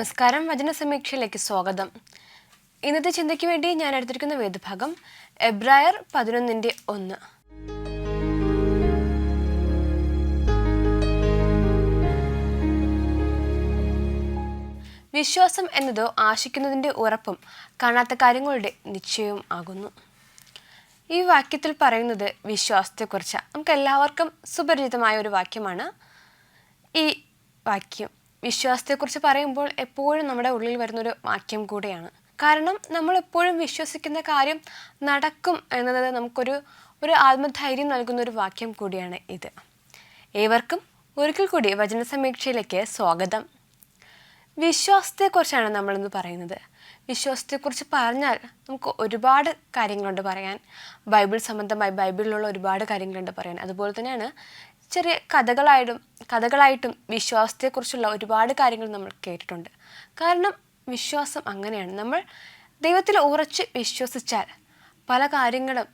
നമസ്കാരം. വചന സമീക്ഷയിലേക്ക് സ്വാഗതം. ഇന്നത്തെ ചിന്തയ്ക്ക് വേണ്ടി ഞാൻ എടുത്തിരിക്കുന്ന വേദഭാഗം എബ്രായർ 11:1. വിശ്വാസം എന്നത് ആശിക്കുന്നതിൻ്റെ ഉറപ്പും കാണാത്ത കാര്യങ്ങളുടെ നിശ്ചയവും ആകുന്നു. ഈ വാക്യത്തിൽ പറയുന്നത് വിശ്വാസത്തെക്കുറിച്ചാണ്. നമുക്ക് എല്ലാവർക്കും സുപരിചിതമായ ഒരു വാക്യമാണ് ഈ വാക്യം. വിശ്വാസത്തെക്കുറിച്ച് പറയുമ്പോൾ എപ്പോഴും നമ്മുടെ ഉള്ളിൽ വരുന്നൊരു വാക്യം കൂടെയാണ്. കാരണം നമ്മളെപ്പോഴും വിശ്വസിക്കുന്ന കാര്യം നടക്കും എന്നത് നമുക്കൊരു ആത്മധൈര്യം നൽകുന്ന ഒരു വാക്യം കൂടിയാണ് ഇത്. ഏവർക്കും ഒരിക്കൽ കൂടി വചന സമീക്ഷയിലേക്ക് സ്വാഗതം. വിശ്വാസത്തെക്കുറിച്ചാണ് നമ്മളിന്ന് പറയുന്നത്. വിശ്വാസത്തെക്കുറിച്ച് പറഞ്ഞാൽ നമുക്ക് ഒരുപാട് കാര്യങ്ങളുണ്ട് പറയാൻ. ബൈബിൾ സംബന്ധമായി ബൈബിളിലുള്ള ഒരുപാട് കാര്യങ്ങളുണ്ട് പറയാൻ. അതുപോലെ തന്നെയാണ് ചെറിയ കഥകളായിട്ടും വിശ്വാസത്തെക്കുറിച്ചുള്ള ഒരുപാട് കാര്യങ്ങൾ നമ്മൾ കേട്ടിട്ടുണ്ട്. കാരണം വിശ്വാസം അങ്ങനെയാണ്. നമ്മൾ ദൈവത്തിൽ ഉറച്ച് വിശ്വസിച്ചാൽ പല കാര്യങ്ങളും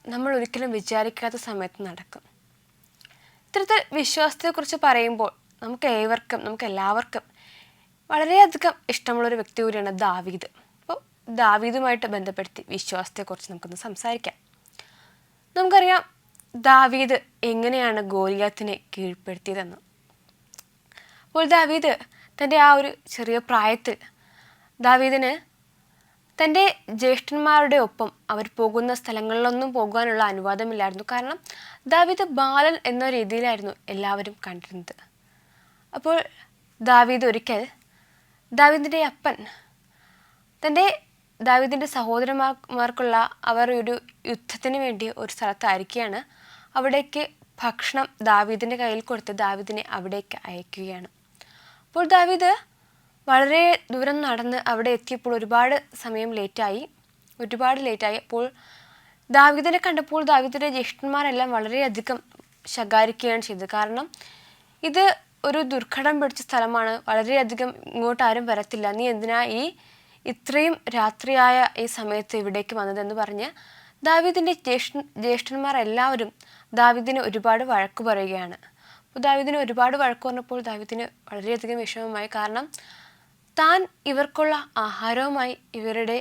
നമ്മൾ ഒരിക്കലും വിചാരിക്കാത്ത സമയത്ത് നടക്കും. ഇത്തരത്തിൽ വിശ്വാസത്തെക്കുറിച്ച് പറയുമ്പോൾ നമുക്ക് എല്ലാവർക്കും വളരെയധികം ഇഷ്ടമുള്ളൊരു വ്യക്തി കൂടിയാണ് ദാവീദ്. അപ്പോൾ ദാവീദുമായിട്ട് ബന്ധപ്പെടുത്തി വിശ്വാസത്തെക്കുറിച്ച് നമുക്കൊന്ന് സംസാരിക്കാം. നമുക്കറിയാം ദാവീദ് എങ്ങനെയാണ് ഗോലിയാത്തിനെ കീഴ്പ്പെടുത്തിയതെന്ന്. അപ്പോൾ ദാവീദ് തൻ്റെ ആ ഒരു ചെറിയ പ്രായത്തിൽ ദാവീദിന് തൻ്റെ ജ്യേഷ്ഠന്മാരുടെ ഒപ്പം അവർ പോകുന്ന സ്ഥലങ്ങളിലൊന്നും പോകാനുള്ള അനുവാദമില്ലായിരുന്നു. കാരണം ദാവീദ് ബാലൻ എന്ന രീതിയിലായിരുന്നു എല്ലാവരും കണ്ടിരുന്നത്. അപ്പോൾ ദാവീദ് ഒരിക്കൽ ദാവീദിൻ്റെ അപ്പൻ ദാവീദിൻ്റെ സഹോദരന്മാർക്കുള്ള അവർ ഒരു യുദ്ധത്തിന് വേണ്ടി ഒരു സ്ഥലത്തായിരിക്കുകയാണ്. അവിടേക്ക് ഭക്ഷണം ദാവീദിൻ്റെ കയ്യിൽ കൊടുത്ത് ദാവീദിനെ അവിടേക്ക് അയക്കുകയാണ്. അപ്പോൾ ദാവീദ് വളരെ ദൂരം നടന്ന് അവിടെ എത്തിയപ്പോൾ ഒരുപാട് ലേറ്റായി. അപ്പോൾ ദാവീദിനെ കണ്ടപ്പോൾ ദാവീദിൻ്റെ ജ്യേഷ്ഠന്മാരെല്ലാം വളരെയധികം ശകാരിക്കുകയാണ് ചെയ്തത്. കാരണം ഇത് ഒരു ദുർഘടം പിടിച്ച സ്ഥലമാണ്, വളരെയധികം ഇങ്ങോട്ടാരും വരത്തില്ല, നീ എന്തിനാ ഇത്രയും രാത്രിയായ ഈ സമയത്ത് ഇവിടേക്ക് വന്നതെന്ന് പറഞ്ഞ് ദാവീദിൻ്റെ ജ്യേഷ്ഠന്മാർ എല്ലാവരും ദാവീദിന് ഒരുപാട് വഴക്ക് പറയുകയാണ്. അപ്പോൾ ദാവീദിന് ഒരുപാട് വഴക്ക് പറഞ്ഞപ്പോൾ ദാവീദിന് വളരെയധികം വിഷമമായി. കാരണം താൻ ഇവർക്കുള്ള ആഹാരവുമായി ഇവരുടെ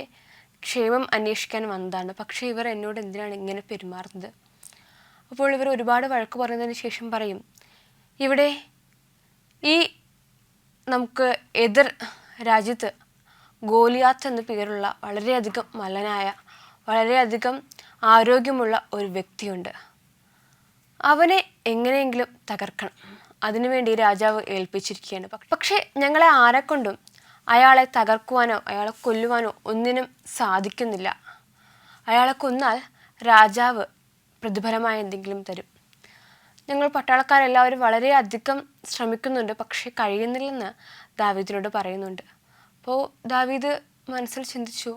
ക്ഷേമം അന്വേഷിക്കാൻ വന്നതാണ്, പക്ഷേ ഇവർ എന്നോട് എന്തിനാണ് ഇങ്ങനെ പെരുമാറുന്നത്? അപ്പോൾ ഇവർ ഒരുപാട് വഴക്ക് പറഞ്ഞതിന് ശേഷം പറയും, ഇവിടെ നമുക്ക് എതിർ രാജ്യത്ത് ഗോലിയാത്ത് എന്ന പേരുള്ള വളരെയധികം മല്ലനായ വളരെയധികം ആരോഗ്യമുള്ള ഒരു വ്യക്തിയുണ്ട്, അവനെ എങ്ങനെയെങ്കിലും തകർക്കണം. അതിനുവേണ്ടി രാജാവ് ഏൽപ്പിച്ചിരിക്കുകയാണ്. പക്ഷേ ഞങ്ങളെ ആരെക്കൊണ്ടും അയാളെ തകർക്കുവാനോ അയാളെ കൊല്ലുവാനോ ഒന്നിനും സാധിക്കുന്നില്ല. അയാളെ കൊന്നാൽ രാജാവ് പ്രതിഫലമായി എന്തെങ്കിലും തരും. ഞങ്ങൾ പട്ടാളക്കാരെല്ലാവരും വളരെയധികം ശ്രമിക്കുന്നുണ്ട്, പക്ഷേ കഴിയുന്നില്ലെന്ന് ദാവീദിനോട് പറയുന്നുണ്ട്. അപ്പോൾ ദാവീദ് മനസ്സിൽ ചിന്തിച്ചു,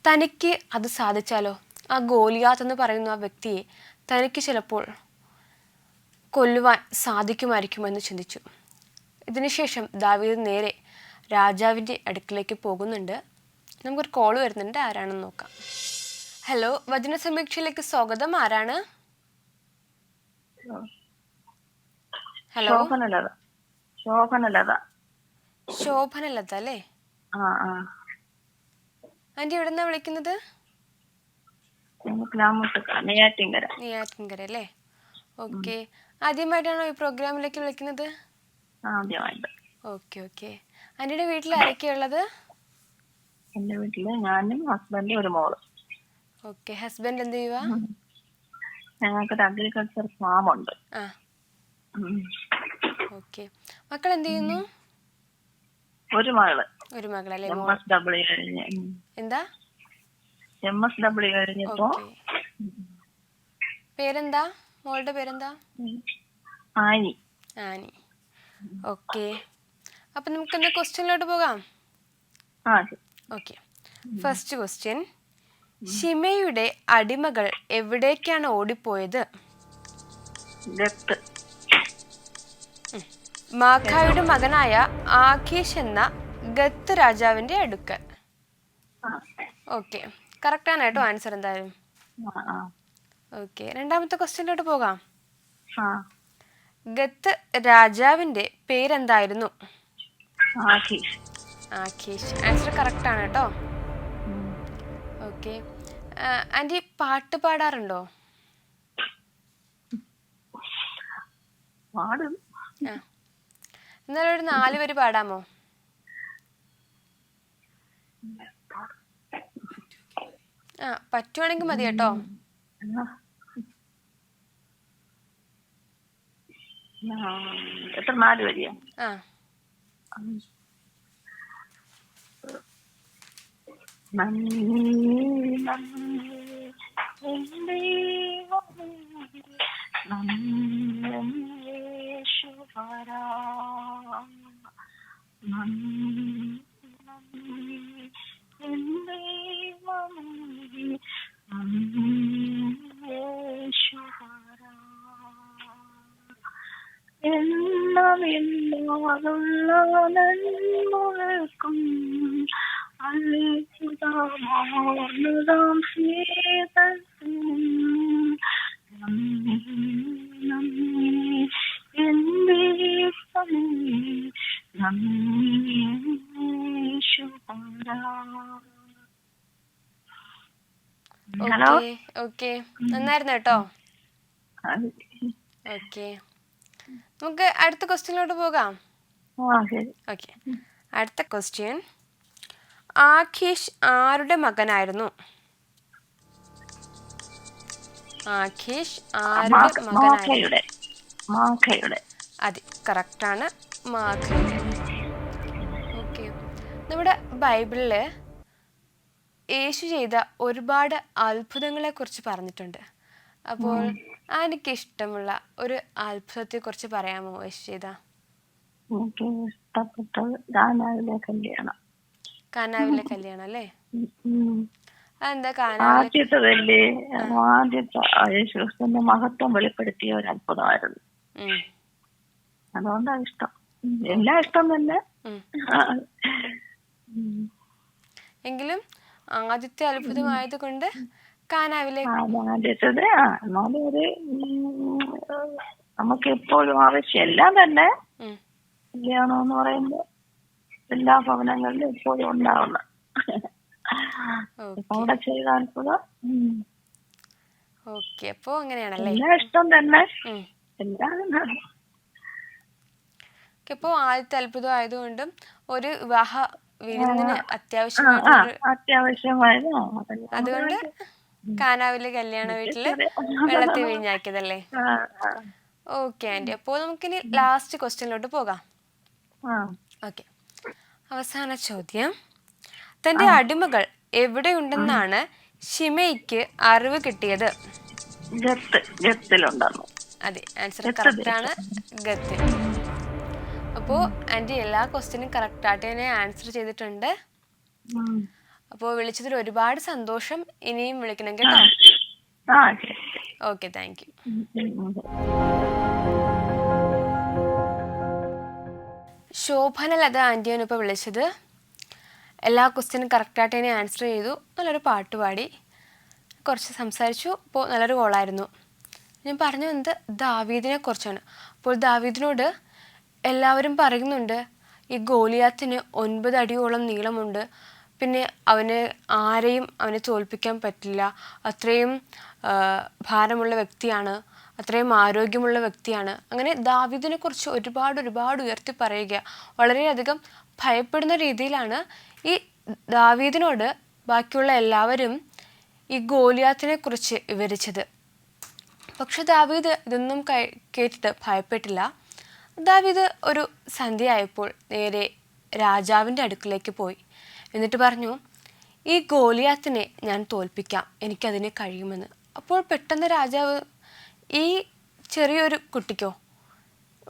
തനിക്ക് അത് സാധിച്ചാലോ, ആ ഗോലിയാത്ത് എന്ന് പറയുന്ന ആ വ്യക്തിയെ തനിക്ക് ചിലപ്പോൾ കൊല്ലുവാൻ സാധിക്കുമായിരിക്കുമെന്ന് ചിന്തിച്ചു. ഇതിനുശേഷം ദാവീദ് നേരെ രാജാവിൻ്റെ അടുക്കിലേക്ക് പോകുന്നുണ്ട്. നമുക്കൊരു കോൾ വരുന്നുണ്ട്, ആരാണെന്ന് നോക്കാം. ഹലോ, വചന സമീക്ഷയിലേക്ക് സ്വാഗതം. ആരാണ്? ഹലോ, ശോഭനലത അല്ലേ? ആന്റി എവിടെന്നാ വിളിക്കുന്നത്? നെയ്യാറ്റിൻകര അല്ലേ? ഓക്കെ. ആദ്യമായിട്ടാണോ ഈ പ്രോഗ്രാമിലേക്ക് വിളിക്കുന്നത്? ഓക്കെ. ആന്റിയുടെ വീട്ടിൽ ആരൊക്കെയാ ഉള്ളത്? എന്റെ വീട്ടില് ഞാനും ഹസ്ബൻഡും ഒരു മോള്. ഓക്കെ. ഹസ്ബൻഡ് എന്ത് ചെയ്യുവാ? ഞങ്ങൾക്കൊരു അഗ്രികൾച്ചർ ഫാം ഉണ്ട്. ഓക്കെ. മക്കൾ എന്ത് ചെയ്യുന്നു? ഒരു മകളല്ലേ? MSW കഴിഞ്ഞ്. എന്താ? MSW കഴിഞ്ഞപ്പോ. പേരെന്താ? മോളുടെ പേരെന്താ? ആനി. ഓക്കെ. അപ്പൊ നമുക്ക് എന്താ ക്വസ്റ്റ്യനിലോട്ട് പോകാം? ഓക്കെ. ഫസ്റ്റ് ക്വസ്റ്റ്യൻ, ശിമെയുടെ അടിമകൾ എവിടേക്കാണ് ഓടിപ്പോയത്? മാഖായുടെ മകനായ ആഖീഷ് എന്ന ഗത്ത് രാജാവിന്റെ അടുക്കൽ. ഓക്കെ, കറക്റ്റ് ആണ് കേട്ടോ ആൻസർ എന്തായാലും. ഓക്കെ, രണ്ടാമത്തെ ക്വസ്റ്റ്യനിലോട്ട് പോകാം. ഗത്ത് രാജാവിന്റെ പേരെന്തായിരുന്നു? ആഖീഷ്. ആഖീഷ്. ആൻസർ കറക്റ്റ് ആണ് കേട്ടോ. ഓക്കെ. ആൻറ്റി പാട്ട് പാടാറുണ്ടോ? പാടും. ആ, എന്നാലും ഒരു 4 വരി പാടാമോ? ആ, പറ്റുവാണെങ്കിൽ മതി കേട്ടോ. എത്ര 4 വരിയാ? ആ, എല്ലാമില്ലാതുള്ള നന്മകൾക്കും അത്ഭുതമാർന്നതാം സ്നേഹത്തിനും നന്ദി, നന്ദി, എന്റെ യേശുവേ, നന്ദി യേശുവേ. ഹലോ. ഓക്കെ ഓക്കെ, നന്നായിരുന്നു കേട്ടോ. ഓക്കെ, നമുക്ക് അടുത്ത ക്വസ്റ്റ്യനിലോട്ട് പോകാം. ഓക്കെ, അടുത്ത ക്വസ്റ്റ്യൻ. ആഖീഷ് ആരുടെ മകനായിരുന്നു? ആഖീഷ് ആരുടെ മകനായിരുന്നു? അതെ, കറക്റ്റാണ്, മാഖയുടെ. ഓക്കെ, നമ്മുടെ ബൈബിളിൽ യേശു ചെയ്ത ഒരുപാട് അത്ഭുതങ്ങളെ കുറിച്ച് പറഞ്ഞിട്ടുണ്ട്. അപ്പോൾ എനിക്ക് ഇഷ്ടമുള്ള ഒരു അത്ഭുതത്തെ കുറിച്ച് പറയാമോ യേശു ചെയ്ത? എനിക്ക് ഇഷ്ടപ്പെട്ടത് കാനാവിലെ കല്യാണം അല്ലേ? അതെന്താ ആദ്യത്തെ യേശുക്രിസ്തുവിന്റെ മഹത്വം വെളിപ്പെടുത്തിയ ഒരു അത്ഭുതമായിരുന്നു. അതുകൊണ്ടാണ് ഇഷ്ടം. എല്ലാം ഇഷ്ടം തന്നെ. എങ്കിലും ആദ്യത്തെ അത്ഭുതമായത് കൊണ്ട് കാനാവിലെ ആദ്യത്തത് എന്നാലും ഒരു നമുക്ക് എപ്പോഴും ആവശ്യം എല്ലാം തന്നെ കല്യാണമെന്ന് പറയുമ്പോ എല്ലാ ഭവനങ്ങളിലും എപ്പോഴും ഉണ്ടാവുന്ന അവിടെ ചെയ്ത അത്ഭുതം. ഓക്കെ, അപ്പോ അങ്ങനെയാണല്ലേ? എല്ലാം ഇഷ്ടം തന്നെ. എല്ലാം ഇപ്പോ ആദ്യത്തെ അത്ഭുതം ആയതുകൊണ്ടും ഒരു വിവാഹ വിരുന്നിന് അത്യാവശ്യമായിരുന്നു. അതുകൊണ്ട് കാനാവിലെ കല്യാണ വീട്ടില് വെള്ളത്തിൽ വീഞ്ഞാക്കിയതല്ലേ? ഓക്കെ ആന്റി, അപ്പോൾ നമുക്കിനി ലാസ്റ്റ് ക്വസ്റ്റ്യനിലോട്ട് പോകാം. ഓക്കെ, അവസാന ചോദ്യം. തന്റെ അടിമകൾ എവിടെയുണ്ടെന്നാണ് ഷിമയ്ക്ക് അറിവ് കിട്ടിയത്? അതെ, ആൻസർ കറക്റ്റ് ആണ്, ഗത്തിൽ. അപ്പോൾ ആന്റി എല്ലാ ക്വസ്റ്റ്യനും കറക്റ്റ് ആയിട്ട് തന്നെ ആൻസർ ചെയ്തിട്ടുണ്ട്. അപ്പോൾ വിളിച്ചതിൽ ഒരുപാട് സന്തോഷം. ഇനിയും വിളിക്കണം കേട്ടോ. Okay, thank you. ശോഭനലത ആൻറ്റിയാണ് ഇപ്പോൾ വിളിച്ചത്. എല്ലാ ക്വസ്റ്റ്യനും കറക്റ്റായിട്ട് തന്നെ ആൻസർ ചെയ്തു. നല്ലൊരു പാട്ട് പാടി, കുറച്ച് സംസാരിച്ചു. അപ്പോൾ നല്ലൊരു കോളായിരുന്നു. ഞാൻ പറഞ്ഞു വന്നത് ദാവീദിനെ കുറിച്ചാണ്. അപ്പോൾ ദാവീദിനോട് എല്ലാവരും പറയുന്നുണ്ട്, ഈ ഗോലിയാത്തിന് 9 അടിയോളം നീളമുണ്ട്, പിന്നെ ആരെയും അവനെ തോൽപ്പിക്കാൻ പറ്റില്ല, അത്രയും ഭാരമുള്ള വ്യക്തിയാണ്, അത്രയും ആരോഗ്യമുള്ള വ്യക്തിയാണ്. അങ്ങനെ ദാവീദിനെ കുറിച്ച് ഒരുപാട് ഉയർത്തി പറയുക, വളരെയധികം ഭയപ്പെടുന്ന രീതിയിലാണ് ഈ ദാവീദിനോട് ബാക്കിയുള്ള എല്ലാവരും ഈ ഗോലിയാത്തിനെ കുറിച്ച് വിവരിച്ചത്. പക്ഷെ ദാവീദ് ഇതൊന്നും കേട്ടിട്ട് ഭയപ്പെട്ടില്ല. ദാവീദ് ഒരു സന്ധ്യയായപ്പോൾ നേരെ രാജാവിൻ്റെ അടുക്കിലേക്ക് പോയി. എന്നിട്ട് പറഞ്ഞു, ഈ ഗോലിയാത്തിനെ ഞാൻ തോൽപ്പിക്കാം, എനിക്കതിന് കഴിയുമെന്ന്. അപ്പോൾ പെട്ടെന്ന് രാജാവ്, ഈ ചെറിയൊരു കുട്ടിക്കോ,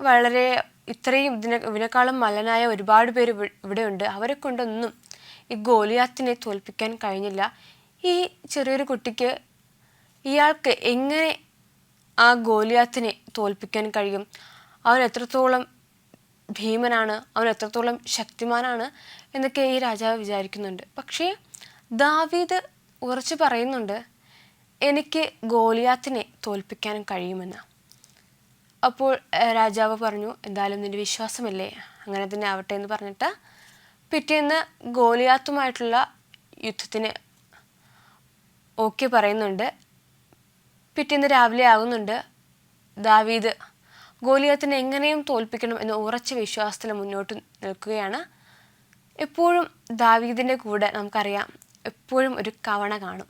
വളരെ ഇത്രയും ഇതിനേക്കാളും മല്ലനായ ഒരുപാട് പേര് ഇവിടെയുണ്ട്, അവരെ കൊണ്ടൊന്നും ഈ ഗോലിയാത്തിനെ തോൽപ്പിക്കാൻ കഴിഞ്ഞില്ല. ഈ ചെറിയൊരു കുട്ടിക്ക്, ഇയാൾക്ക് എങ്ങനെ ആ ഗോലിയാത്തിനെ തോൽപ്പിക്കാൻ കഴിയും? അവൻ എത്രത്തോളം ഭീമനാണ്, അവൻ എത്രത്തോളം ശക്തിമാനാണ് എന്നൊക്കെ ഈ രാജാവ് വിചാരിക്കുന്നുണ്ട്. പക്ഷേ ദാവീദ് ഉറച്ചു പറയുന്നുണ്ട്, എനിക്ക് ഗോലിയാത്തിനെ തോൽപ്പിക്കാൻ കഴിയുമെന്ന്. അപ്പോൾ രാജാവ് പറഞ്ഞു, എന്തായാലും നിന്റെ വിശ്വാസമല്ലേ, അങ്ങനെ തന്നെ ആവട്ടെ എന്ന് പറഞ്ഞിട്ട് പിറ്റേന്ന് ഗോലിയാത്തുമായിട്ടുള്ള യുദ്ധത്തിന് ഓക്കെ പറയുന്നുണ്ട്. പിറ്റേന്ന് രാവിലെ ആകുന്നുണ്ട്. ദാവീദ് ഗോലിയാത്തിനെ എങ്ങനെയും തോൽപ്പിക്കണം എന്ന ഉറച്ച വിശ്വാസത്തിൽ മുന്നോട്ട് നിൽക്കുകയാണ്. എപ്പോഴും ദാവീദിൻ്റെ കൂടെ നമുക്കറിയാം എപ്പോഴും ഒരു കവണ കാണും.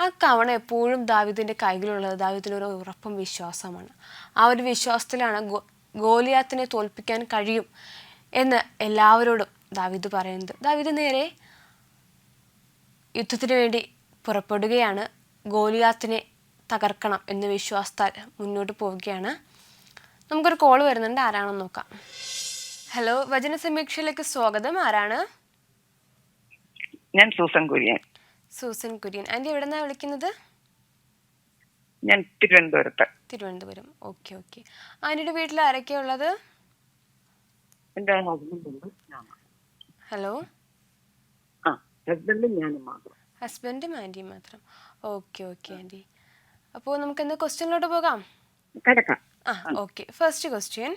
ആ കവണ എപ്പോഴും ദാവീദിൻ്റെ കൈകളിലുള്ളത് ദാവീദിനൊരു ഉറപ്പും വിശ്വാസമാണ്. ആ ഒരു വിശ്വാസത്തിലാണ് ഗോലിയാത്തിനെ തോൽപ്പിക്കാൻ കഴിയും എന്ന് എല്ലാവരോടും ദാവീദ് പറയുന്നത്. ദാവീദ് നേരെ യുദ്ധത്തിന് വേണ്ടി പുറപ്പെടുകയാണ്. ഗോലിയാത്തിനെ തകർക്കണം എന്ന വിശ്വാസത്താൽ മുന്നോട്ട് പോവുകയാണ്. നമുക്കൊരു കോൾ വരുന്നുണ്ട്, ആരാണെന്ന് നോക്കാം. ഹലോ, വചന സമീക്ഷയിലേക്ക് സ്വാഗതം. ആരാണ്? ഞാൻ Susan Kurian. Susan Kurian. Aunty എവിടെ നിന്നാണ് വിളിക്കുന്നത്? ഞാൻ തിരുവനന്തപുരത്ത്. തിരുവനന്തപുരം. Okay okay. ആൻറ്റിയുടെ വീട്ടിൽ ആരൊക്കെയാ ഉള്ളത്? എന്റെ ഹസ്ബൻഡുണ്ട്. ഹലോ. ഹസ്ബൻഡും ഞാനും മാത്രം. ഹസ്ബൻഡും ആൻറ്റിയും മാത്രം. Okay okay aunty. അപ്പോൾ നമുക്ക് എന്താ ക്വസ്റ്റ്യനിലോട്ട് പോകാം? കിടക്കാം. ഓക്കെ. First question.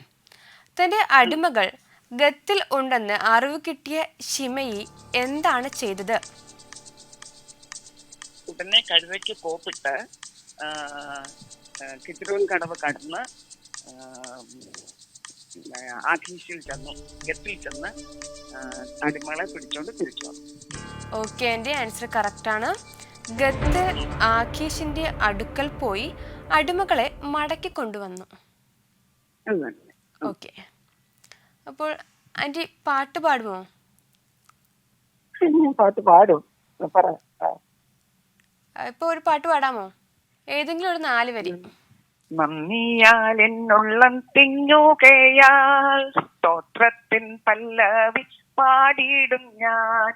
തൻ്റെ അടിമകൾ ഗത്തിൽ ഉണ്ടെന്ന് അറിവ് കിട്ടിയ ശിമയി എന്താണ് ചെയ്തത്? ഉടനെ കഴുതയ്ക്ക് കോപ്പിട്ട് കിദ്രോൻ കടവ് കടന്ന് ആഖീഷിൽ ചെന്നു, ഗത്തിൽ ചെന്ന് അടിമകളെ പിടിച്ചോണ്ട് തിരിച്ചു വന്നു. ഓക്കെ ആൻറ്റി, ആൻസർ കറക്റ്റാണ്. ഗത്ത് ആഖീഷിന്റെ അടുക്കൽ പോയി അടിമകളെ മടക്കി കൊണ്ടുവന്നു. ഓക്കെ. അപ്പോൾ ആൻറ്റി പാട്ട് പാടുമോ? പാട്ട് പാടും. ഇപ്പോൾ ഒരു പാട്ട് പാടാമോ? ഏതെങ്കിലും ഒരു 4 വരി. നന്ദിയാൽ എന്നുള്ളം തിങ്ങുകയാൽ സ്തോത്രത്തിൻ പല്ലവി പാടിയിടും ഞാൻ,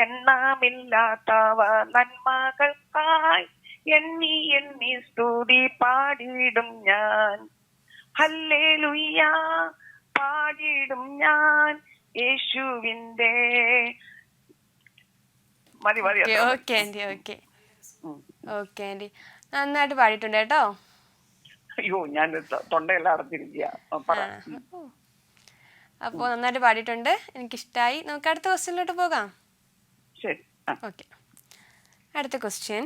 എണ്ണമില്ലാത്തവ നന്മകൾക്കായി എണ്ണി എണ്ണി സ്തുതി പാടിയിടും ഞാൻ. ഹല്ലേലൂയ പാടിയിടും ഞാൻ യേശുവിന്റെ. മതി മതി. Okay aunty. Okay okay aunty, നന്നായിട്ട് പാടിയിട്ടുണ്ട് കേട്ടോ. അയ്യോ, ഞാൻ തൊണ്ടയെല്ലാം അടച്ചിരിക്കുക. അപ്പോൾ നന്നായിട്ട് പാടിയിട്ടുണ്ട്, എനിക്കിഷ്ടമായി. നമുക്ക് അടുത്ത ക്വസ്റ്റ്യനിലോട്ട് പോകാം. ശരി. ഓക്കെ. അടുത്ത ക്വസ്റ്റ്യൻ.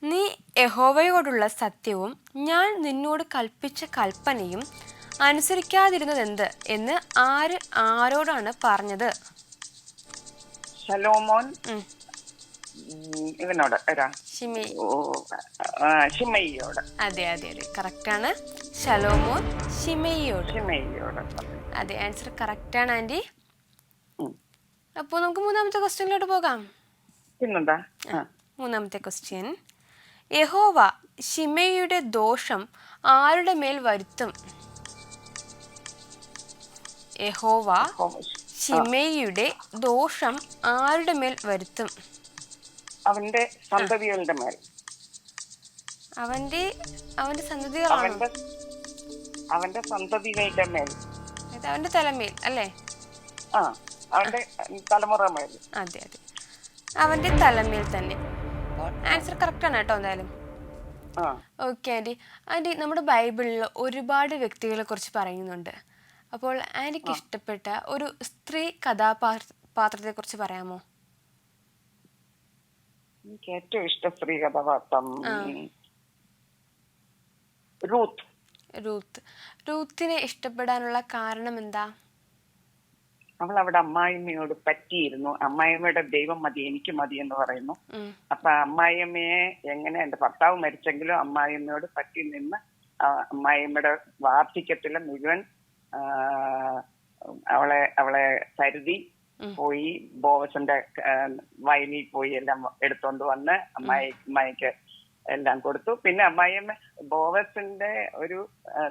നീ യഹോവയോടുള്ള സത്യവും ഞാൻ നിന്നോട് കൽപ്പിച്ച കൽപ്പനയും അനുസരിക്കാതിരുന്നതെന്ത് എന്ന് ആരോടാണ് പറഞ്ഞത്? ശലോമോൻ ഇവനോട്. ശിമയിയോട്. അതെ അതെ അതെ, കറക്റ്റാണ്. ശലോമോൻ ശിമയിയോട്. അതെ, ആൻസർ കറക്റ്റാണ് ആൻറ്റി. അപ്പോൾ നമുക്ക് മൂന്നാമത്തെ ക്വസ്റ്റ്യനിലോട്ട് പോകാം. പിന്നെന്താ? മൂന്നാമത്തെ ക്വസ്റ്റ്യൻ. യഹോവ ശിമയിയുടെ ദോഷം ആരുടെ മേൽ വരുത്തും? യഹോവ ശിമയിയുടെ ദോഷം ആരുടെ മേൽ വരുത്തും? അവന്റെ സന്തതികളുടെ മേൽ. അവന്റെ സന്തതികളാണ്. അവന്റെ സന്തതികളുടെ മേൽ, അവന്റെ തലമേൽ അല്ലേ? അവന്റെ തലമുറ മേൽ. അതെ അതെ, അവന്റെ തലമേൽ തന്നെ. ആൻസർ കറക്റ്റ് ആണ് കേട്ടോ എന്തായാലും. Okay aunty. ആൻറ്റി, നമ്മുടെ ബൈബിളിൽ ഒരുപാട് വ്യക്തികളെ കുറിച്ച് പറയുന്നുണ്ട്. അപ്പോൾ ആൻറ്റിക്ക് ഇഷ്ടപ്പെട്ട ഒരു സ്ത്രീ കഥാപാത്രത്തെ കുറിച്ച് പറയാമോ? എനിക്ക് ഏറ്റവും ഇഷ്ട സ്ത്രീ കഥാപാത്രം റൂത്തിനെ ഇഷ്ടപ്പെടാനുള്ള കാരണം എന്താ? അവൾ അവിടെ അമ്മായിമ്മയോട് പറ്റിയിരുന്നു. അമ്മായിമ്മയുടെ ദൈവം മതി, എനിക്ക് മതി എന്ന് പറയുന്നു. അപ്പൊ അമ്മായിയമ്മയെ എങ്ങനെ, എന്റെ ഭർത്താവ് മരിച്ചെങ്കിലും അമ്മായിയമ്മയോട് പറ്റി നിന്ന് അമ്മായിയമ്മയുടെ വാർദ്ധക്യത്തിലെ മുഴുവൻ അവളെ കരുതി പോയി ബോവസിന്റെ വയലിൽ പോയി എല്ലാം എടുത്തോണ്ട് വന്ന് അമ്മായിക്ക് എല്ലാം കൊടുത്തു. പിന്നെ അമ്മായിയമ്മ ബോവസിന്റെ ഒരു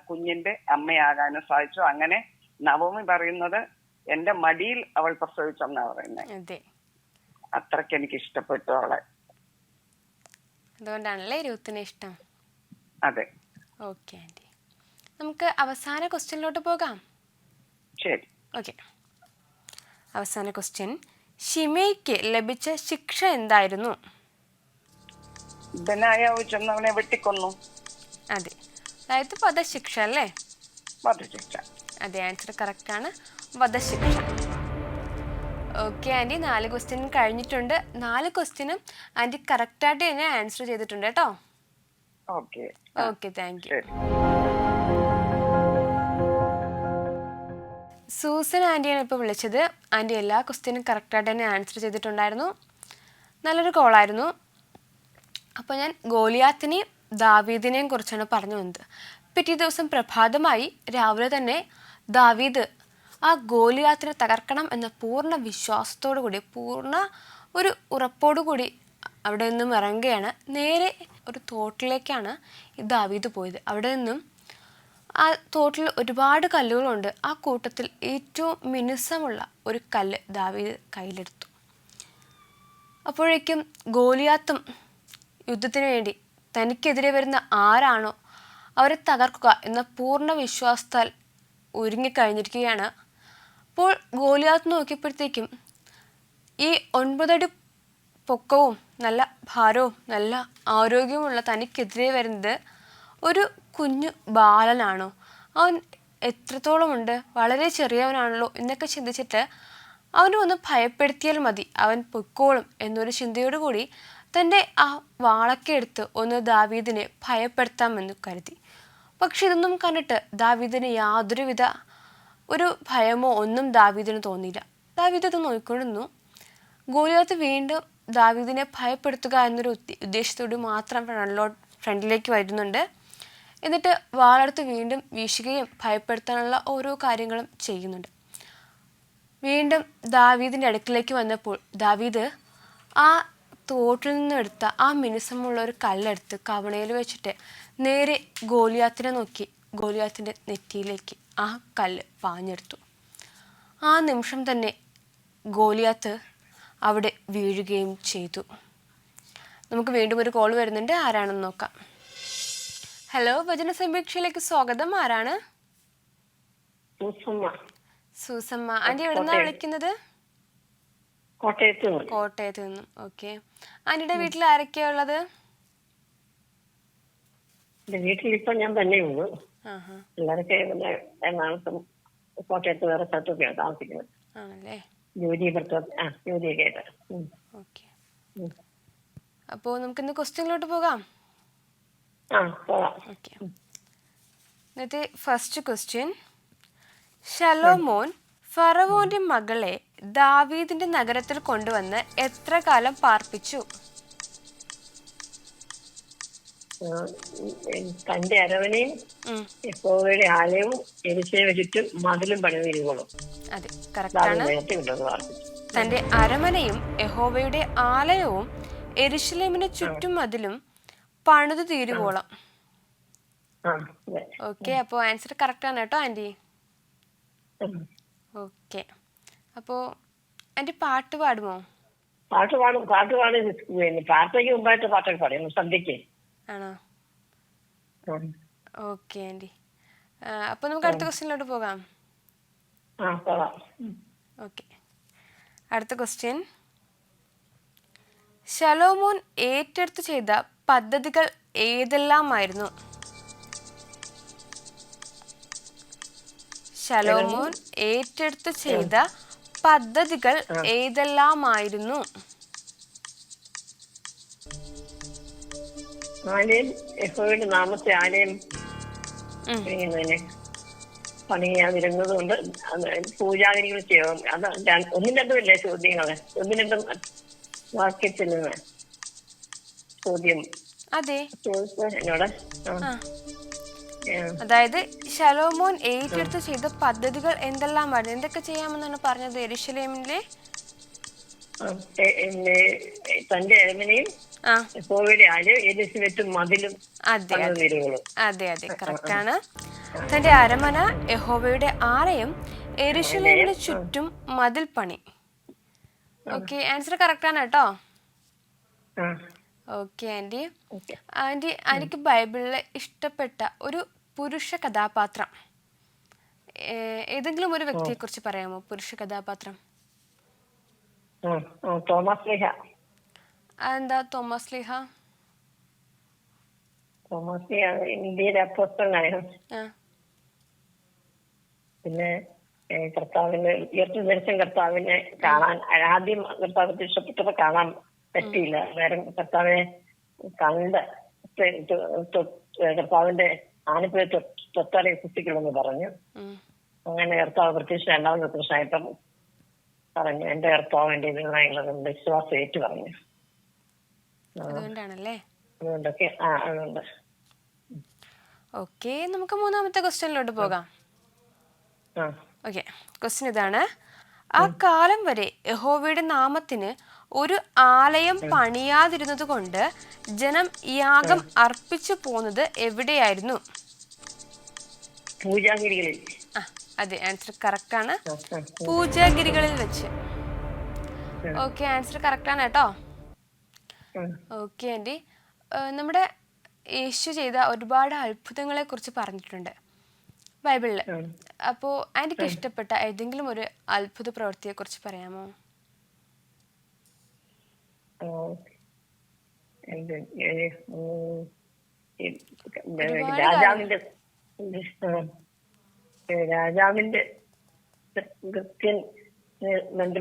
കുഞ്ഞിന്റെ അമ്മയാകാനും സാധിച്ചു. അങ്ങനെ നവമി പറയുന്നത് എന്റെ മടിയിൽ അവൾ പ്രസവിച്ചെന്നാ പറയുന്നത്. അത്രയ്ക്ക് എനിക്ക് ഇഷ്ടപ്പെട്ടു അവളെ. അതുകൊണ്ടാണല്ലേ രൂത്തിനെ ഇഷ്ടം? അതെ. ഓക്കെ ആൻറ്റി, നമുക്ക് അവസാന ക്വസ്റ്റ്യനിലോട്ട് പോകാം. ശരി. ഓക്കെ. അവസാന ക്വസ്റ്റ്യൻ. ശിമയ്ക്ക് ലഭിച്ച ശിക്ഷ എന്തായിരുന്നു? ബെനായാവ് ചെന്നവനെ വെട്ടിക്കൊന്നു. അതെ. അതായത് വധശിക്ഷ അല്ലേ? വധശിക്ഷ. അതെ, ആൻസർ കറക്റ്റ് ആണ്, വധശിക്ഷ. ഓക്കെ ആൻറ്റി, 4 ക്വസ്റ്റ്യൻ കഴിഞ്ഞിട്ടുണ്ട്. 4 ക്വസ്റ്റ്യനും ആൻറ്റി കറക്റ്റായിട്ട് തന്നെ ആൻസർ ചെയ്തിട്ടുണ്ട് കേട്ടോ. Okay okay, thank U. ശരി. സൂസൻ ആൻറ്റിയാണ് ഇപ്പോൾ വിളിച്ചത്. ആൻറ്റി എല്ലാ ക്വസ്റ്റ്യനും കറക്റ്റായിട്ട് തന്നെ ആൻസർ ചെയ്തിട്ടുണ്ടായിരുന്നു. നല്ലൊരു കോളായിരുന്നു. അപ്പോൾ ഞാൻ ഗോലിയാത്തിനെയും ദാവീദിനെയും കുറിച്ചാണ് പറഞ്ഞു വന്നത്. പിറ്റേ ദിവസം പ്രഭാതമായി രാവിലെ തന്നെ ദാവീദ് ആ ഗോലിയാത്തിനെ തകർക്കണം എന്ന പൂർണ്ണ വിശ്വാസത്തോടു കൂടി, പൂർണ്ണ ഒരു ഉറപ്പോടു കൂടി അവിടെ നിന്നും ഇറങ്ങുകയാണ്. നേരെ ഒരു തോട്ടിലേക്കാണ് ഈ ദാവീദ് പോയത്. അവിടെ നിന്നും ആ തോട്ടിൽ ഒരുപാട് കല്ലുകളുണ്ട്. ആ കൂട്ടത്തിൽ ഏറ്റവും മിനുസമുള്ള ഒരു കല്ല് ദാവീദ് കയ്യിലെടുത്തു. അപ്പോഴേക്കും ഗോലിയാത്തും യുദ്ധത്തിന് വേണ്ടി തനിക്കെതിരെ വരുന്ന ആരാണോ അവരെ തകർക്കുക എന്ന പൂർണ്ണ വിശ്വാസത്താൽ ഒരുങ്ങിക്കഴിഞ്ഞിരിക്കുകയാണ്. അപ്പോൾ ഗോലിയാത്ത് നോക്കിയപ്പോഴത്തേക്കും ഈ 9 അടി പൊക്കവും നല്ല ഭാരവും നല്ല ആരോഗ്യവുമുള്ള തനിക്കെതിരെ വരുന്നത് ഒരു കുഞ്ഞു ബാലനാണോ, അവൻ എത്രത്തോളമുണ്ട്, വളരെ ചെറിയവനാണല്ലോ എന്നൊക്കെ ചിന്തിച്ചിട്ട് അവനെ ഒന്ന് ഭയപ്പെടുത്തിയാൽ മതി, അവൻ പൊക്കോളും എന്നൊരു ചിന്തയോടു കൂടി തൻ്റെ ആ വാളൊക്കെ എടുത്ത് ഒന്ന് ദാവീദിനെ ഭയപ്പെടുത്താമെന്ന് കരുതി. പക്ഷെ ഇതൊന്നും കണ്ടിട്ട് ദാവീദിന് യാതൊരുവിധ ഒരു ഭയമോ ഒന്നും ദാവീദിന് തോന്നിയില്ല. ദാവീദ് അത് നോക്കിക്കൊണ്ടിരുന്നു. ഗോലിയാത്ത് വീണ്ടും ദാവീദിനെ ഭയപ്പെടുത്തുക എന്നൊരു ഉദ്ദേശത്തോട് മാത്രം ഫ്രണ്ടിലേക്ക് വരുന്നുണ്ട്. എന്നിട്ട് വാളെടുത്ത് വീണ്ടും വീശുകയും ഭയപ്പെടുത്താനുള്ള ഓരോ കാര്യങ്ങളും ചെയ്യുന്നുണ്ട്. വീണ്ടും ദാവീദിൻ്റെ അടുക്കിലേക്ക് വന്നപ്പോൾ ദാവീദ് ആ തോട്ടിൽ നിന്നും എടുത്ത ആ മിനുസമുള്ള ഒരു കല്ലെടുത്ത് കവണയിൽ വെച്ചിട്ട് നേരെ ഗോലിയാത്തിനെ നോക്കി ഗോലിയാത്തിൻ്റെ നെറ്റിയിലേക്ക് ആ കല്ല് പാഞ്ഞെടുത്തു. ആ നിമിഷം തന്നെ ഗോലിയാത്ത് അവിടെ വീഴുകയും ചെയ്തു. നമുക്ക് വീണ്ടും ഒരു കോൾ വരുന്നുണ്ട്, ആരാണെന്ന് നോക്കാം. ഹലോ, വചന സമീക്ഷയിലേക്ക് സ്വാഗതം. ആരാണ്? സൂസമ്മ. ആൻറ്റി എവിടുന്നാ വിളിക്കുന്നത്? കോട്ടയത്ത് നിന്നും. ഓക്കെ. ആന്റിയുടെ വീട്ടിൽ ആരൊക്കെയാ ഉള്ളത്? വീട്ടിലിപ്പോ ഞാൻ തന്നെ ഉള്ളൂ. എല്ലാവരൊക്കെ എറണാകുളത്തും കോട്ടയത്ത് വേറെ സ്ഥലത്തൊക്കെയാണ് താമസിക്കുന്നത്. ആണല്ലേ? ജോലിയൊക്കെ ആയിട്ട്. ഓക്കെ. അപ്പോ നമുക്കിന്ന് ക്വസ്റ്റ്യനിലോട്ട് പോകാം. ഓക്കെ. ഇന്നത്തെ ഫസ്റ്റ് ക്വസ്റ്റ്യൻ, ശലോമോൻ ഫറവോന്റെ മകളെ ദാവീദിന്റെ നഗരത്തിൽ കൊണ്ടുവന്ന് എത്ര കാലം പാർപ്പിച്ചു? തന്റെ അരവനെയും യഹോവയുടെ ആലയവും യെരൂശലേമിന് ചുറ്റും മതിലും പണിതിരുവോളും. അതെ, കറക്റ്റാണ്. തന്റെ അരമനയും യഹോവയുടെ ആലയവും യെരൂശലേമിന് ചുറ്റും മതിലും പണിതു തീരുവോളം. ഓക്കെ, അപ്പോൾ ആൻസർ കറക്റ്റാണ് കേട്ടോ ആൻറ്റി. ഓക്കെ. അപ്പോൾ ആൻറ്റി പാട്ട് പാടുമോ? പാട്ട് പാടി പ്രാർത്ഥനയ്ക്ക് മുമ്പായിട്ട് പാട്ടൊക്കെ പാടും സന്ധ്യക്ക്. ആണോ? Okay aunty. അപ്പോൾ നമുക്ക് അടുത്ത ക്വസ്റ്റ്യനിലോട്ട് പോകാം. ഓക്കെ. അടുത്ത ക്വസ്റ്റ്യൻ, ശലോമോൻ ഏറ്റെടുത്ത് ചെയ്ത പദ്ധതികൾ ഏതെല്ലാമായിരുന്നു? ശലോമോൻ ഏറ്റെടുത്ത് ചെയ്ത പദ്ധതികൾ ഏതെല്ലാമായിരുന്നു? ആലയം, യഹോവയുടെ നാമത്തെ ആലയം പണിയാതിരുന്നത് കൊണ്ട് പൂജാഗിരികൾ ചെയ്യും. അത് ഒന്നും രണ്ടുമില്ലേ ചോദ്യങ്ങള്? ഒന്നും രണ്ടും വാക്യത്തിൽ നിന്ന് ചോദ്യം എന്നോട്. അതായത് ശലോമോൻ ഏറ്റെടുത്ത് ചെയ്ത പദ്ധതികൾ എന്തെല്ലാമായിരുന്നു, എന്തൊക്കെ ചെയ്യാമെന്നാണ് പറഞ്ഞത്? യെരൂശലേമിലെ തന്റെ അരമനയും യഹോവയുടെ ആലയം യെരൂശലേമിന് മതിലും. അതെ അതെ, കറക്റ്റാണ്. തന്റെ അരമന, യഹോവയുടെ ആലയം, യെരൂശലേമിന് ചുറ്റും മതിൽ പണി. ഓക്കെ, ആൻസർ കറക്റ്റാണ് കേട്ടോ. Okay aunty. എനിക്ക് ബൈബിളിലെ ഇഷ്ടപ്പെട്ട ഒരു പുരുഷ കഥാപാത്രം, ഏതെങ്കിലും ഒരു വ്യക്തിയെ കുറിച്ച് പറയാമോ? പുരുഷ കഥാപാത്രം. തോമസ് ലീഹ. അതെന്താ തോമസ് ലീഹ? തോമാസിയാണ് ഇന്ത്യയിലെ അപ്പോസ്തലനായിരുന്നു. ആ പിന്നെ കർത്താവിനെ ഉയർത്തുദർശൻ കർത്താവിനെ കാണാൻ ആദ്യം കർത്താവ് പ്രത്യക്ഷപ്പെട്ടപ്പോ കാണാൻ പറ്റിയില്ല. വേറെ കർത്താവിനെ കണ്ട് കർത്താവിന്റെ ആനപ്പുഴ തൊട്ടാലെ കുത്തിക്കുള്ളെന്ന് പറഞ്ഞു. അങ്ങനെ കർത്താവ് പ്രത്യക്ഷ രണ്ടാമത് പ്രത്യക്ഷമായപ്പം പറഞ്ഞു എന്റെ കർത്താവ് എന്റെ ഇതിനായുള്ളത് വിശ്വാസം ഏറ്റു പറഞ്ഞു. അതുകൊണ്ടാണല്ലേ. അതുകൊണ്ടൊക്കെ അതുകൊണ്ട് ഓക്കെ, നമുക്ക് മൂന്നാമത്തെ ക്വസ്റ്റ്യനിലോട്ട് പോകാം. ഓക്കെ, ക്വസ്റ്റ്യൻ ഇതാണ്. ആ കാലം വരെ യഹോവയുടെ നാമത്തിന് ഒരു ആലയം പണിയാതിരുന്നത് കൊണ്ട് ജനം യാഗം അർപ്പിച്ചു പോന്നത് എവിടെയായിരുന്നു? പൂജാഗിരികളിൽ. അതെ, ആൻസർ കറക്റ്റ് ആണ്. പൂജാഗിരികളിൽ വെച്ച്. ഓക്കെ, ആൻസർ കറക്റ്റ് ആണ് കേട്ടോ. ഓക്കെ ആൻറ്റി, നമ്മുടെ യേശു ചെയ്ത ഒരുപാട് അത്ഭുതങ്ങളെ കുറിച്ച് പറഞ്ഞിട്ടുണ്ട് ബൈബിളിൽ. അപ്പോൾ ആൻറ്റിക്ക് ഇഷ്ടപ്പെട്ട ഏതെങ്കിലും ഒരു അത്ഭുത പ്രവൃത്തിയെ കുറിച്ച് പറയാമോ? രാജാവിന്റെ കൃത്യൻ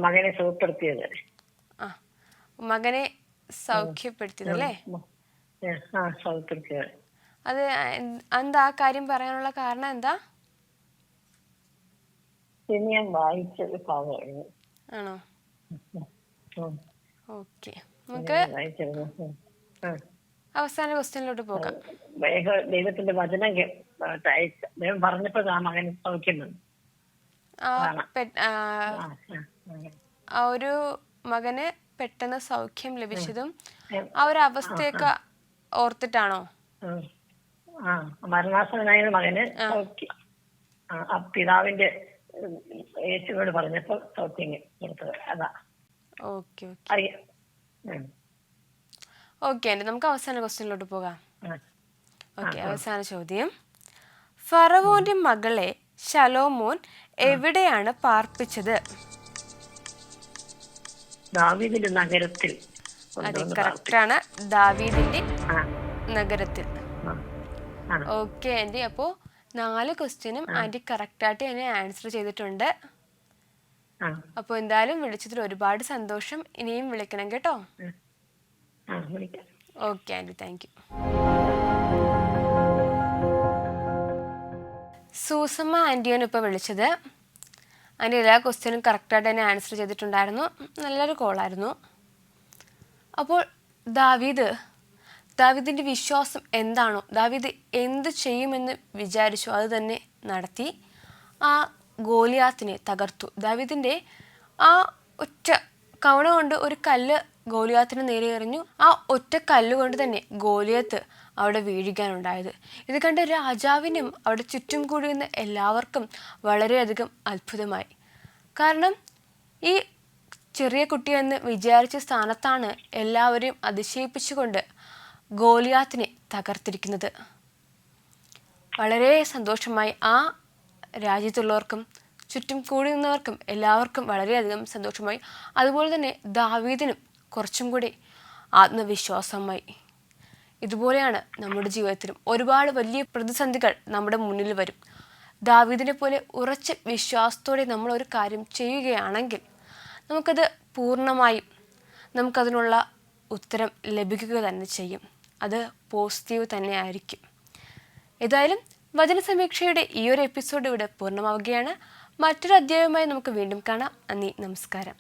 മകനെ സുഖപ്പെടുത്തിയത്. മകനെ സൗഖ്യപ്പെടുത്തിയതല്ലേ? സൗഖ്യപ്പെടുത്തിയത്. അത് എന്താ ആ കാര്യം പറയാനുള്ള കാരണം എന്താ? ഞാൻ വായിച്ചത് ഭാഗമായിരുന്നു. ആണോ? ഓക്കെ, നമുക്ക് അവസാന ക്വസ്റ്റ്യനിലോട്ട് പോകാം. ദൈവത്തിന്റെ വചനം ദൈവം പറഞ്ഞപ്പോ ആ മകൻ സൗഖ്യം വന്നു. ആ ഒരു മകന് പെട്ടെന്ന് സൗഖ്യം ലഭിച്ചതും ആ ഒരു അവസ്ഥയൊക്കെ ഓർത്തിട്ടാണോ? മരണാസനായ മകന് പിതാവിന്റെ യേശുവോട് പറഞ്ഞപ്പോ സൗഖ്യം കൊടുത്തത്. അതാ. ഓക്കെ അറിയാം. ഓക്കെ ആൻറ്റി, നമുക്ക് അവസാന ക്വസ്റ്റ്യനിലോട്ട് പോകാം. ഓക്കെ, അവസാന ചോദ്യം. ഫറവോന്റെ മകളെ ശലോമോൻ എവിടെയാണ് പാർപ്പിച്ചത്? ദാവീദിന്റെ നഗരത്തിൽ. അതെ, കറക്റ്റ് ആണ്. ദാവീദിന്റെ നഗരത്തിൽ. ഓക്കെ ആൻറ്റി, അപ്പോൾ 4 ക്വസ്റ്റ്യനും ആൻറ്റി കറക്റ്റായിട്ട് തന്നെ ആൻസർ ചെയ്തിട്ടുണ്ട്. അപ്പോൾ എന്തായാലും വിളിച്ചതിൽ ഒരുപാട് സന്തോഷം. ഇനിയും വിളിക്കണം കേട്ടോ. Okay aunty, thank you. Susamma ആൻറ്റിയാണ് ഇപ്പോൾ വിളിച്ചത്. ആൻറ്റി എല്ലാ ക്വസ്റ്റ്യനും കറക്റ്റായിട്ട് തന്നെ ആൻസർ ചെയ്തിട്ടുണ്ടായിരുന്നു. നല്ലൊരു കോളായിരുന്നു. അപ്പോൾ ദാവീദിൻ്റെ വിശ്വാസം എന്താണോ, ദാവീദ് എന്ത് ചെയ്യുമെന്ന് വിചാരിച്ചു അത് തന്നെ നടത്തി. ആ ഗോലിയാത്തിനെ തകർത്തു. ദാവീദിൻ്റെ ആ ഒറ്റ കവണ കൊണ്ട് ഒരു കല്ല് ഗോലിയാത്തിന് നേരെ എറിഞ്ഞു. ആ ഒറ്റ കല്ലുകൊണ്ട് തന്നെ ഗോലിയത്ത് അവിടെ വീഴുകയാണുണ്ടായത്. ഇത് കണ്ട് രാജാവിനും അവിടെ ചുറ്റും കൂടിയുന്ന എല്ലാവർക്കും വളരെയധികം അത്ഭുതമായി. കാരണം ഈ ചെറിയ കുട്ടിയെന്ന് വിചാരിച്ച സ്ഥാനത്താണ് എല്ലാവരെയും അതിശയിപ്പിച്ചുകൊണ്ട് ഗോലിയാത്തിനെ തകർത്തിരിക്കുന്നത്. വളരെ സന്തോഷമായി ആ രാജ്യത്തുള്ളവർക്കും ചുറ്റും കൂടി നിന്നവർക്കും എല്ലാവർക്കും വളരെയധികം സന്തോഷമായി. അതുപോലെ തന്നെ ദാവീദിനും കുറച്ചും കൂടി ആത്മവിശ്വാസമായി. ഇതുപോലെയാണ് നമ്മുടെ ജീവിതത്തിലും ഒരുപാട് വലിയ പ്രതിസന്ധികൾ നമ്മുടെ മുന്നിൽ വരും. ദാവീദിനെ പോലെ ഉറച്ച വിശ്വാസത്തോടെ നമ്മൾ ഒരു കാര്യം ചെയ്യുകയാണെങ്കിൽ നമുക്കത് പൂർണ്ണമായും നമുക്കതിനുള്ള ഉത്തരം ലഭിക്കുക തന്നെ ചെയ്യും. അത് പോസിറ്റീവ് തന്നെ ആയിരിക്കും. ഏതായാലും വചന സമീക്ഷയുടെ ഈ ഒരു എപ്പിസോഡ് ഇവിടെ പൂർണ്ണമാവുകയാണ്. മറ്റൊരു അധ്യായവുമായി നമുക്ക് വീണ്ടും കാണാം. നന്ദി, നമസ്കാരം.